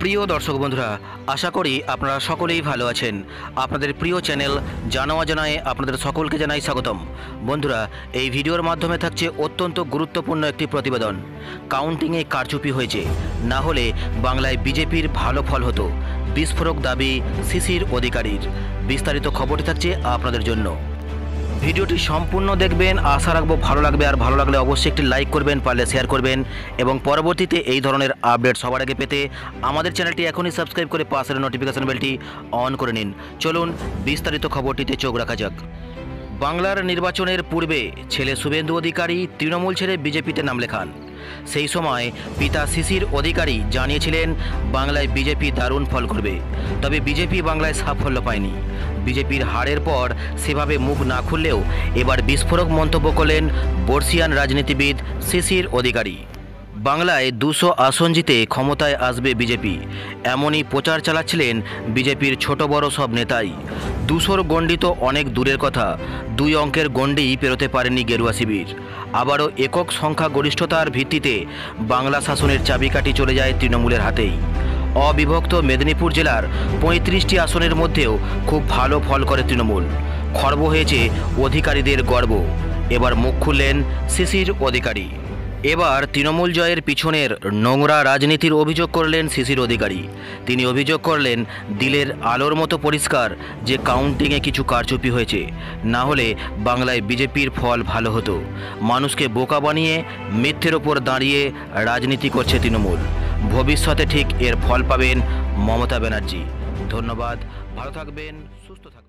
প্রিয় দর্শক বন্ধুরা, আশা করি আপনারা সকলেই ভালো আছেন। আপনাদের প্রিয় চ্যানেল জানা অজানায় আপনাদের সকলকে জানাই স্বাগতম। বন্ধুরা, এই ভিডিওর মাধ্যমে থাকছে অত্যন্ত গুরুত্বপূর্ণ একটি প্রতিবেদন। কাউন্টিংয়ে কারচুপি হয়েছে, না হলে বাংলায় বিজেপির ভালো ফল হতো, বিস্ফোরক দাবি সিসির অধিকারীর। বিস্তারিত খবরটি থাকছে আপনাদের জন্য। ভিডিওটি সম্পূর্ণ দেখবেন, আশা রাখবো ভালো লাগবে। আর ভালো লাগলে অবশ্যই একটি লাইক করবেন, পারলে শেয়ার করবেন এবং পরবর্তীতে এই ধরনের আপডেট সবার আগে পেতে আমাদের চ্যানেলটি এখনই সাবস্ক্রাইব করে পাশের নোটিফিকেশন বেলটি অন করে নিন। চলুন বিস্তারিত খবরটিতে চোখ রাখা যাক। বাংলার নির্বাচনের পূর্বে ছেলে শুভেন্দু অধিকারী তৃণমূল ছেড়ে বিজেপিতে নাম লেখান। সেই সময় পিতা শিশির অধিকারী জানিয়েছিলেন বাংলায় বিজেপি দারুণ ফল করবে, তবে বিজেপি বাংলায় সাফল্য পায়নি। বিজেপির হারের পর সেভাবে মুখ না খুললেও এবার বিস্ফোরক মন্তব্য করলেন বর্ষিয়ান রাজনীতিবিদ শিশির অধিকারী। বাংলায় 200 আসন জিতে ক্ষমতায় আসবে বিজেপি, এমনই প্রচার চালাচ্ছিলেন বিজেপির ছোট বড় সব নেতাই। 200 গণ্ডি তো অনেক দূরের কথা, 2 অঙ্কের গণ্ডিই পেরোতে পারেনি গেরুয়া শিবির। আবারও একক সংখ্যা গরিষ্ঠতার ভিত্তিতে বাংলা শাসনের চাবিকাঠি চলে যায় তৃণমূলের হাতেই। অবিভক্ত মেদিনীপুর জেলার 35টি আসনের মধ্যেও খুব ভালো ফল করে তৃণমূল। খর্ব হয়েছে অধিকারীদের গর্ব। এবার মুখ খুললেন শিশির অধিকারী। এবার তৃণমূল জয়ের পিছনের নোংরা রাজনীতির অভিযোগ করলেন শিশির অধিকারী। তিনি অভিযোগ করলেন দিলের আলোর মতো পরিষ্কার যে কাউন্টিংয়ে কিছু কারচুপি হয়েছে, না হলে বাংলায় বিজেপির ফল ভালো হতো। মানুষকে বোকা বানিয়ে মিথ্যের ওপর দাঁড়িয়ে রাজনীতি করছে তৃণমূল। ভবিষ্যতে ঠিক এর ফল পাবেন মমতা ব্যানার্জি। ধন্যবাদ, ভালো থাকবেন, সুস্থ থাকবেন।